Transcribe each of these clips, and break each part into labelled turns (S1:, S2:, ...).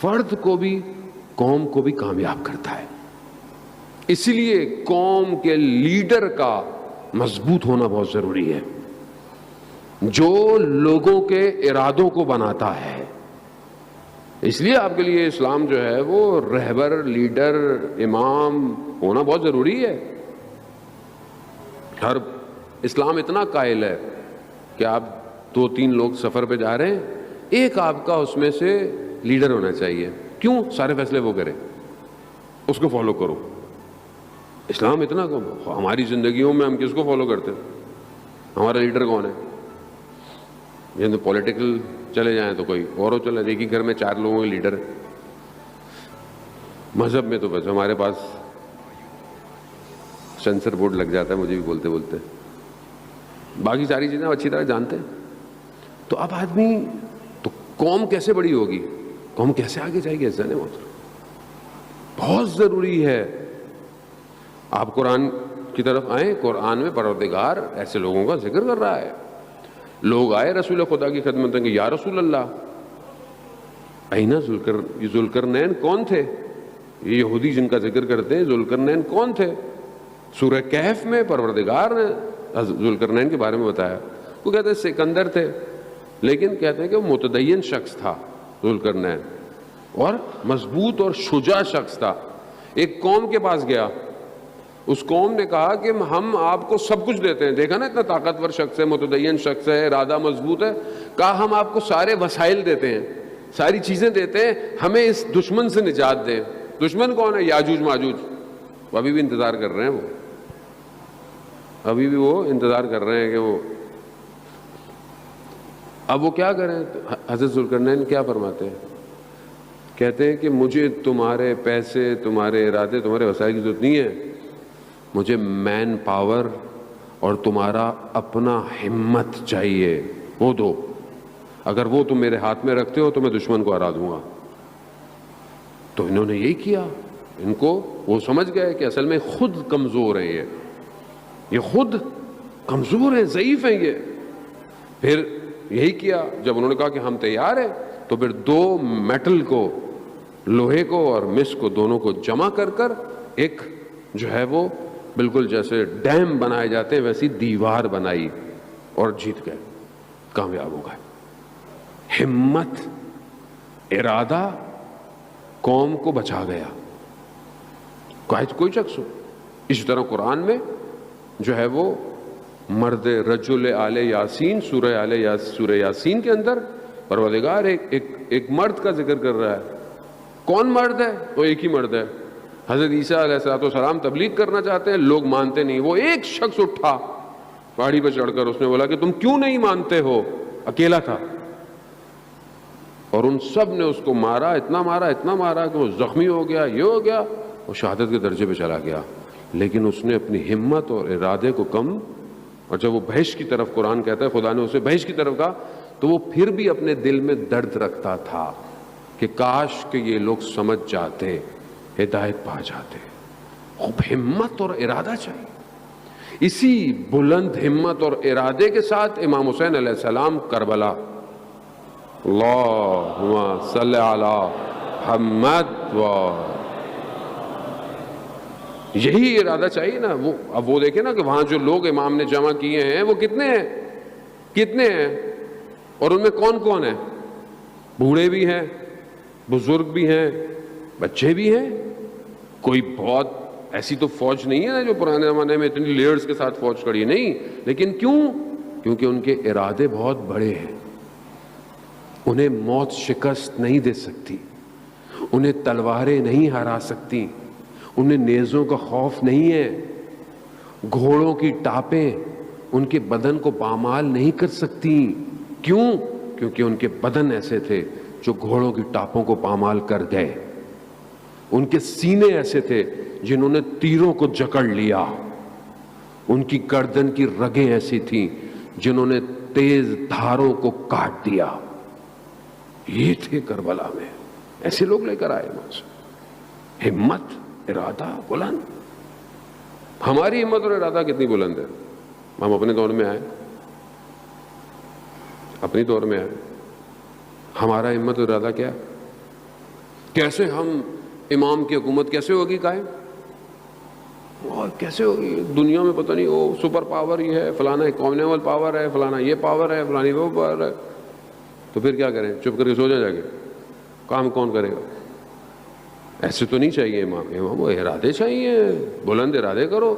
S1: فرد کو بھی قوم کو بھی کامیاب کرتا ہے. اس لیے قوم کے لیڈر کا مضبوط ہونا بہت ضروری ہے، جو لوگوں کے ارادوں کو بناتا ہے. اس لیے آپ کے لیے اسلام جو ہے وہ رہبر، لیڈر، امام ہونا بہت ضروری ہے. ہر اسلام اتنا قائل ہے کہ آپ 2-3 لوگ سفر پہ جا رہے ہیں، ایک آپ کا اس میں سے لیڈر ہونا چاہیے. کیوں؟ سارے فیصلے وہ کرے، اس کو فالو کرو. اسلام اتنا کم. ہماری زندگیوں میں ہم کس کو فالو کرتے ہیں؟ ہمارا لیڈر کون ہے؟ یہ پولیٹیکل چلے جائیں تو کوئی اور ہو چلے، ایک ہی گھر میں 4 لوگوں کے لیڈر. مذہب میں تو بس ہمارے پاس سینسر بورڈ لگ جاتا ہے مجھے بھی بولتے بولتے. باقی ساری چیزیں اچھی طرح جانتے ہیں. تو اب آدمی تو قوم کیسے بڑی ہوگی، قوم کیسے آگے جائے گی؟ ایسا نہیں ہوتا. بہت ضروری ہے. آپ قرآن کی طرف آئیں، قرآن میں پروردگار ایسے لوگوں کا ذکر کر رہا ہے. لوگ آئے رسول خدا کی خدمت میں کہ یا رسول اللہ اینا ذوالقرنین کون تھے؟ یہ یہودی جن کا ذکر کرتے ہیں، ذوالقرنین کون تھے؟ سورہ کہف میں پروردگار نے ذوالقرنین کے بارے میں بتایا. وہ کہتے ہیں سکندر تھے، لیکن کہتے ہیں کہ وہ متدین شخص تھا ذوالقرنین، اور مضبوط اور شجاع شخص تھا. ایک قوم کے پاس گیا، اس قوم نے کہا کہ ہم آپ کو سب کچھ دیتے ہیں. دیکھا نا اتنا طاقتور شخص ہے، متدین شخص ہے، ارادہ مضبوط ہے. کہا ہم آپ کو سارے وسائل دیتے ہیں، ساری چیزیں دیتے ہیں، ہمیں اس دشمن سے نجات دیں. دشمن کون ہے؟ یاجوج ماجوج. وہ ابھی بھی انتظار کر رہے ہیں، وہ ابھی بھی وہ انتظار کر رہے ہیں کہ وہ اب وہ کیا کریں. حضرت ذوالقرنین کیا فرماتے ہیں؟ کہتے ہیں کہ مجھے تمہارے پیسے، تمہارے ارادے، تمہارے وسائل کی ضرورت نہیں ہے. مجھے مین پاور اور تمہارا اپنا ہمت چاہیے، وہ دو. اگر وہ تم میرے ہاتھ میں رکھتے ہو تو میں دشمن کو ہرا دوں گا. تو انہوں نے یہی کیا. ان کو وہ سمجھ گئے کہ اصل میں خود کمزور ہیں، یہ خود کمزور ہیں، ضعیف ہیں یہ. پھر یہی کیا. جب انہوں نے کہا کہ ہم تیار ہیں، تو پھر 2 میٹل کو، لوہے کو اور مس کو، دونوں کو جمع کر کر ایک جو ہے وہ بالکل جیسے ڈیم بنائے جاتے ہیں ویسی دیوار بنائی اور جیت گئے، کامیاب ہو گئے. ہمت، ارادہ قوم کو بچا گیا. کوئی شخص ہو. اسی طرح قرآن میں جو ہے وہ مرد رجل آل یاسین، سورہ یاسین کے اندر پروردگار ایک مرد کا ذکر کر رہا ہے. کون مرد ہے؟ وہ ایک ہی مرد ہے. حضرت عیسیٰ علیہ السلام تبلیغ کرنا چاہتے ہیں، لوگ مانتے نہیں. وہ ایک شخص اٹھا پہاڑی پہ چڑھ کر، اس نے بولا کہ تم کیوں نہیں مانتے ہو؟ اکیلا تھا، اور ان سب نے اس کو مارا، اتنا مارا کہ وہ زخمی ہو گیا، یہ ہو گیا، وہ شہادت کے درجے پہ چلا گیا. لیکن اس نے اپنی ہمت اور ارادے کو کم، اور جب وہ بہشت کی طرف، قرآن کہتا ہے خدا نے اسے بہشت کی طرف کہا، تو وہ پھر بھی اپنے دل میں درد رکھتا تھا کہ کاش کہ یہ لوگ سمجھ جاتے، ہدایت پا جاتے. خوب ہمت اور ارادہ چاہیے. اسی بلند ہمت اور ارادے کے ساتھ امام حسین علیہ السلام کربلا، اللہم صلی علی محمد و یہی ارادہ چاہیے نا. وہ اب وہ دیکھیں نا کہ وہاں جو لوگ امام نے جمع کیے ہیں وہ کتنے ہیں، اور ان میں کون کون ہیں؟ بوڑھے بھی ہیں، بزرگ بھی ہیں، بچے بھی ہیں. کوئی بہت ایسی تو فوج نہیں ہے جو پرانے زمانے میں اتنی لیئرز کے ساتھ فوج کھڑی ہے، نہیں. لیکن کیونکہ ان کے ارادے بہت بڑے ہیں. انہیں موت شکست نہیں دے سکتی، انہیں تلواریں نہیں ہرا سکتی، انہیں نیزوں کا خوف نہیں ہے، گھوڑوں کی ٹاپیں ان کے بدن کو پامال نہیں کر سکتی. کیونکہ ان کے بدن ایسے تھے جو گھوڑوں کی ٹاپوں کو پامال کر گئے. ان کے سینے ایسے تھے جنہوں نے تیروں کو جکڑ لیا. ان کی گردن کی رگیں ایسی تھیں جنہوں نے تیز دھاروں کو کاٹ دیا. یہ تھے کربلا میں، ایسے لوگ لے کر آئے وہاں سے. ہمت، ارادہ بلند. ہماری ہمت اور ارادہ کتنی بلند ہے. ہم اپنے دور میں آئے، ہمارا ہمت اور ارادہ کیا؟ کیسے ہم امام کی حکومت کیسے ہوگی قائم، اور کیسے ہوگی دنیا میں پتہ نہیں وہ سپر پاور ہی ہے، فلانا کامنیول پاور ہے، فلانا یہ پاور ہے، فلانی وہ پاور ہے. تو پھر کیا کریں؟ چپ کر کے سو جا کے، کام کون کرے گا؟ ایسے تو نہیں چاہیے امام وہ ارادے چاہیے، بلند ارادے کرو.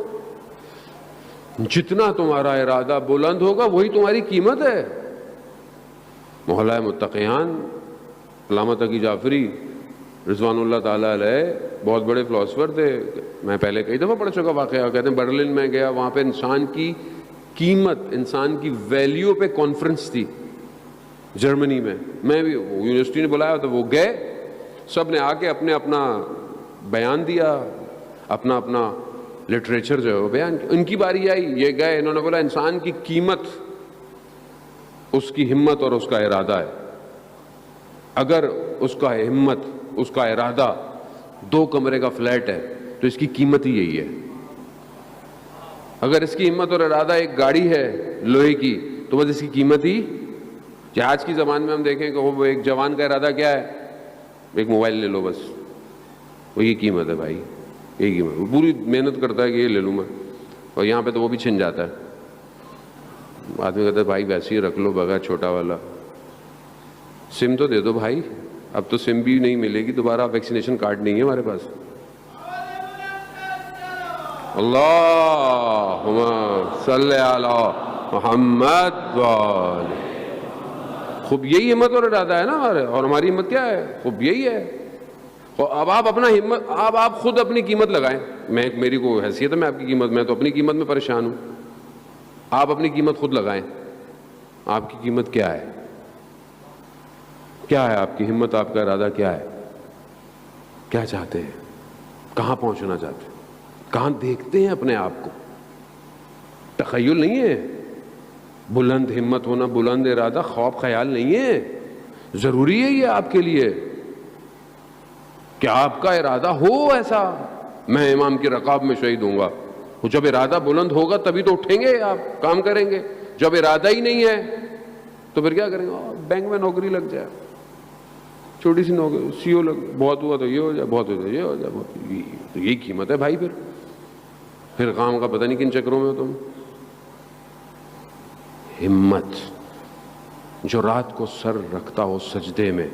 S1: جتنا تمہارا ارادہ بلند ہوگا وہی تمہاری قیمت ہے. محلہ متقیان علامہ تقی جعفری رضوان اللہ تعالیٰ علیہ بہت بڑے فلاسفر تھے. میں پہلے کئی دفعہ پڑھ چکا واقعہ. کہتے ہیں برلن میں گیا، وہاں پہ انسان کی قیمت، انسان کی ویلیو پہ کانفرنس تھی جرمنی میں. میں بھی یونیورسٹی نے بلایا تو وہ گئے، سب نے آ کے اپنے اپنا بیان دیا، اپنا اپنا لٹریچر جو ہے وہ بیان کیا. ان کی باری آئی، یہ گئے، انہوں نے بولا انسان کی قیمت اس کی ہمت اور اس کا ارادہ ہے. اگر اس کا ہمت، اس کا ارادہ 2 کمرے کا فلیٹ ہے تو اس کی قیمت ہی یہی ہے. اگر اس کی ہمت اور ارادہ ایک گاڑی ہے لوہے کی تو بس اس کی قیمت ہی. آج کی زبان میں ہم دیکھیں کہ وہ ایک جوان کا ارادہ کیا ہے؟ ایک موبائل لے لو بس، وہ یہ قیمت ہے بھائی، یہی قیمت. وہ پوری محنت کرتا ہے کہ یہ لے لوں میں، اور یہاں پہ تو وہ بھی چھن جاتا ہے. آدمی کہتا ہے بھائی ویسے ہی رکھ لو بغیر چھوٹا والا، سم تو دے دو بھائی. اب تو سم بھی نہیں ملے گی دوبارہ، ویکسینیشن کارڈ نہیں ہے ہمارے پاس. اللہم صلی علی محمد وآلہ. خوب یہی ہمت اور ارادہ ہے نا ہمارے، اور ہماری ہمت کیا ہے؟ خوب یہی ہے. اب آپ اپنا ہمت، اب آپ خود اپنی قیمت لگائیں. میری کو حیثیت ہے میں آپ کی قیمت، میں تو اپنی قیمت میں پریشان ہوں. آپ اپنی قیمت خود لگائیں. آپ کی قیمت کیا ہے؟ کیا ہے آپ کی ہمت؟ آپ کا ارادہ کیا ہے؟ کیا چاہتے ہیں؟ کہاں پہنچنا چاہتے ہیں؟ کہاں دیکھتے ہیں اپنے آپ کو؟ تخیل نہیں ہے، بلند ہمت ہونا، بلند ارادہ خواب خیال نہیں ہے. ضروری ہے یہ آپ کے لیے کہ آپ کا ارادہ ہو ایسا، میں امام کی رکاب میں شہید ہوں گا. وہ جب ارادہ بلند ہوگا تبھی تو اٹھیں گے، آپ کام کریں گے. جب ارادہ ہی نہیں ہے تو پھر کیا کریں گے؟ بینک میں نوکری لگ جائے، چھوٹی سی نوکری، سی او لگ، بہت ہوا تو یہ ہو جائے، بہت ہو جائے یہ ہو جائے، بہت. تو یہی قیمت ہے بھائی. پھر کام کا پتہ نہیں کن چکروں میں ہو تم. ہمت جو رات کو سر رکھتا ہو سجدے میں،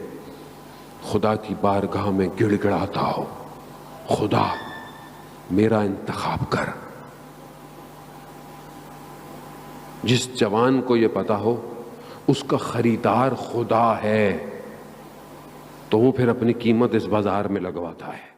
S1: خدا کی بارگاہ میں گڑ گڑاتا ہو، خدا میرا انتخاب کر. جس جوان کو یہ پتا ہو اس کا خریدار خدا ہے تو وہ پھر اپنی قیمت اس بازار میں لگواتا ہے.